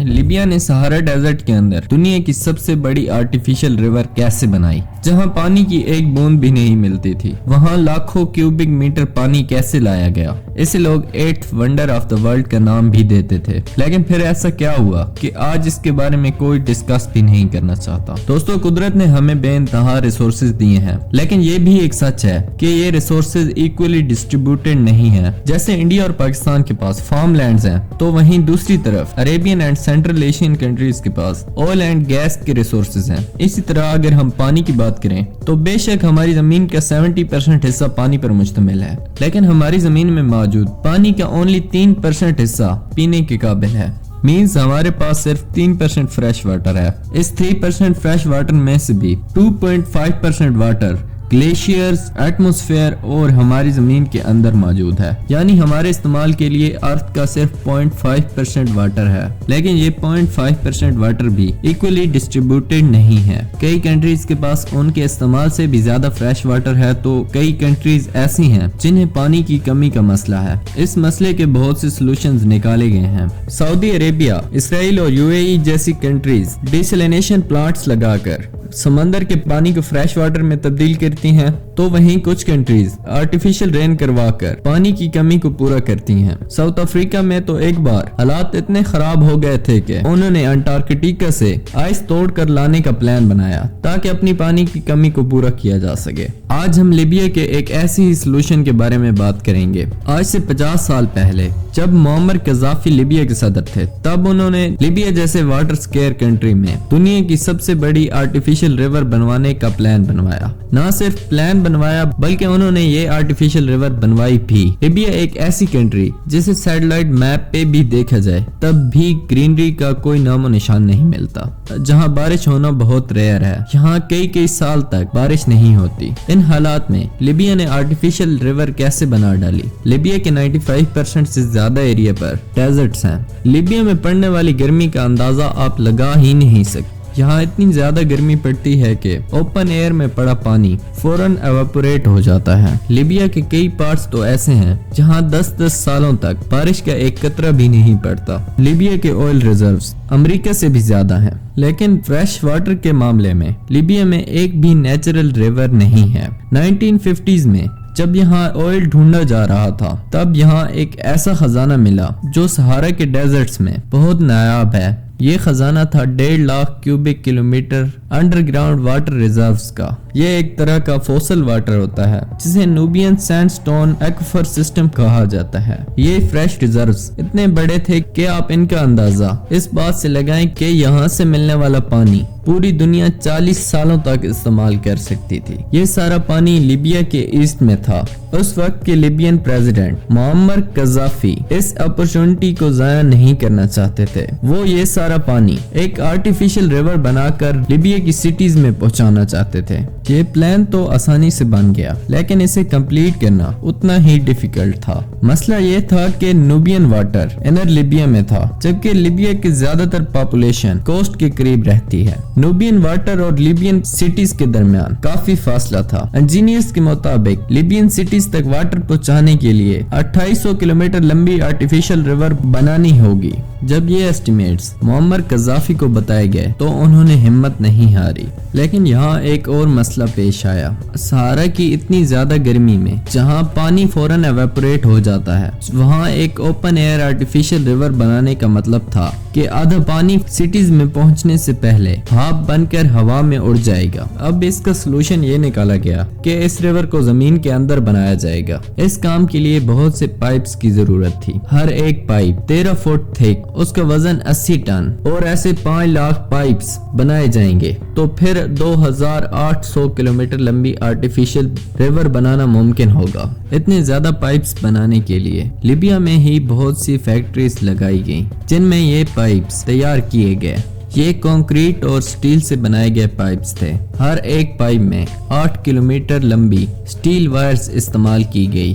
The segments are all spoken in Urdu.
لیبیا نے سہارا ڈیزرٹ کے اندر دنیا کی سب سے بڑی آرٹیفیشل ریور کیسے بنائی، جہاں پانی کی ایک بوند بھی نہیں ملتی تھی، وہاں لاکھوں کیوبک میٹر پانی کیسے لایا گیا۔ اسے لوگ 8th wonder of the world کا نام بھی دیتے تھے، لیکن پھر ایسا کیا ہوا کہ آج اس کے بارے میں کوئی ڈسکس بھی نہیں کرنا چاہتا۔ دوستو، قدرت نے ہمیں بے انتہا ریسورسز دیے ہیں، لیکن یہ بھی ایک سچ ہے کہ یہ ریسورسز ایکولی ڈسٹریبیوٹڈ نہیں ہیں۔ جیسے انڈیا اور پاکستان کے پاس فارم لینڈز ہیں، تو وہیں دوسری طرف Arabian and central Asian countries کے پاس آئل اینڈ گیس کے ریسورسز ہیں۔ اسی طرح اگر ہم پانی کی بات کریں تو بے شک ہماری زمین کا 70% حصہ پانی پر مشتمل ہے، لیکن ہماری زمین میں موجود پانی کا اونلی 3% حصہ پینے کے قابل ہے۔ مینز ہمارے پاس صرف 3% فریش واٹر ہے۔ اس 3% فریش واٹر میں سے بھی 2.5% واٹر گلیشیئرز، ایٹماسفیئر اور ہماری زمین کے اندر موجود ہے، یعنی ہمارے استعمال کے لیے ارتھ کا صرف 0.5% واٹر ہے، لیکن یہ 0.5% واٹر بھی ایکولی ڈسٹریبیوٹڈ نہیں ہے۔ کئی کنٹریز کے پاس ان کے استعمال سے بھی زیادہ فریش واٹر ہے، تو کئی کنٹریز ایسی ہیں جنہیں پانی کی کمی کا مسئلہ ہے۔ اس مسئلے کے بہت سے سلوشنز نکالے گئے ہیں۔ سعودی عربیہ، اسرائیل اور UAE جیسی کنٹریز ڈیسلینیشن پلانٹس لگا کر سمندر کے پانی کو فریش واٹر میں تبدیل کرتی ہیں، تو وہیں کچھ کنٹریز آرٹیفیشل رین کروا کر پانی کی کمی کو پورا کرتی ہیں۔ ساؤتھ افریقہ میں تو ایک بار حالات اتنے خراب ہو گئے تھے کہ انہوں نے انٹارکٹیکا سے آئس توڑ کر لانے کا پلان بنایا تاکہ اپنی پانی کی کمی کو پورا کیا جا سکے۔ آج ہم لیبیا کے ایک ایسی ہی سلوشن کے بارے میں بات کریں گے۔ آج سے 50 سال پہلے جب معمر قذافی لیبیا کے صدر تھے، تب انہوں نے لیبیا جیسے واٹر سکیئر کنٹری میں دنیا کی سب سے بڑی آرٹیفیشل ریور بنوانے کا پلان بنوایا۔ نہ صرف پلان بنوایا بلکہ انہوں نے یہ آرٹیفیشل ریور بنوائی بھی۔ لیبیا ایک ایسی کنٹری جسے سیٹلائٹ میپ پہ بھی دیکھا جائے تب بھی گرینری کا کوئی نام و نشان نہیں ملتا، جہاں بارش ہونا بہت ریئر ہے۔ یہاں کئی سال تک بارش نہیں ہوتی۔ ان حالات میں لیبیا نے آرٹیفیشل ریور کیسے بنا ڈالی؟ لیبیا کے 95% سے زیادہ ایریا پر ڈیزرٹس ہیں۔ لیبیا میں پڑنے والی گرمی کا اندازہ آپ لگا ہی نہیں سکتے۔ یہاں اتنی زیادہ گرمی پڑتی ہے کہ اوپن ایئر میں پڑا پانی فوراً ایواپوریٹ ہو جاتا ہے۔ لیبیا کے کئی پارٹس تو ایسے ہیں جہاں 10 سالوں تک بارش کا ایک قطرہ بھی نہیں پڑتا۔ لیبیا کے آئل ریزروز امریکہ سے بھی زیادہ ہیں، لیکن فریش واٹر کے معاملے میں لیبیا میں ایک بھی نیچرل ریور نہیں ہے۔ 1950s میں جب یہاہ آئل ڈھونڈا جا رہا تھا، تب یہاں ایک ایسا خزانہ ملا جو سہارا کے ڈیزرٹس میں بہت نایاب ہے۔ یہ خزانہ تھا 1.5 lakh cubic kilometre under ground water reserves کا۔ یہ ایک طرح کا فوسل واٹر ہوتا ہے جسے نوبین سینڈ سٹون ایکویفر سسٹم کہا جاتا ہے۔ یہ فریش ریزروز اتنے بڑے تھے کہ آپ ان کا اندازہ اس بات سے لگائیں کہ یہاں سے ملنے والا پانی پوری دنیا 40 سالوں تک استعمال کر سکتی تھی۔ یہ سارا پانی لیبیا کے ایسٹ میں تھا۔ اس وقت کے لیبین پریزیڈنٹ معمر قذافی اس اپرچونٹی کو ضائع نہیں کرنا چاہتے تھے۔ وہ یہ سارا پانی ایک آرٹیفیشل ریور بنا کر لیبیا کی سٹیز میں پہنچانا چاہتے تھے۔ یہ پلان تو آسانی سے بن گیا، لیکن اسے کمپلیٹ کرنا اتنا ہی ڈیفیکلٹ تھا۔ مسئلہ یہ تھا کہ نوبین واٹر انر لیبیا میں تھا، جبکہ لیبیا کی زیادہ تر پاپولیشن کوسٹ کے قریب رہتی ہے۔ نوبین واٹر اور لیبین سٹیز کے درمیان کافی فاصلہ تھا۔ انجینئرز کے مطابق لیبین سٹیز تک واٹر پہنچانے کے لیے 2800 کلومیٹر لمبی آرٹیفیشل ریور بنانی ہوگی۔ جب یہ ایسٹیمیٹس معمر قذافی کو بتائے گئے تو انہوں نے ہمت نہیں ہاری، لیکن یہاں ایک اور مسئلہ پیش آیا۔ سہارا کی اتنی زیادہ گرمی میں جہاں پانی فوراً ایواپوریٹ ہو جاتا ہے، وہاں ایک اوپن ایئر آرٹیفیشل ریور بنانے کا مطلب تھا کہ آدھا پانی سٹیز میں پہنچنے سے پہلے بھاپ بن کر ہوا میں اڑ جائے گا۔ اب اس کا سلوشن یہ نکالا گیا کہ اس ریور کو زمین کے اندر بنایا جائے گا۔ اس کام کے لیے بہت سے پائپس کی ضرورت تھی، ہر ایک پائپ 13 فٹ تھک، اس کا وزن 80 ٹن، اور ایسے 5 لاکھ پائپس بنائے جائیں گے تو پھر 2800 کلومیٹر لمبی آرٹیفیشل ریور بنانا ممکن ہوگا۔ اتنے زیادہ پائپس بنانے کے لیے لیبیا میں ہی بہت سی فیکٹریز لگائی گئیں جن میں یہ پائپس تیار کیے گئے۔ یہ کنکریٹ اور سٹیل سے بنائے گئے پائپس تھے۔ ہر ایک پائپ میں 8 کلومیٹر لمبی سٹیل وائرز استعمال کی گئی۔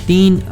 3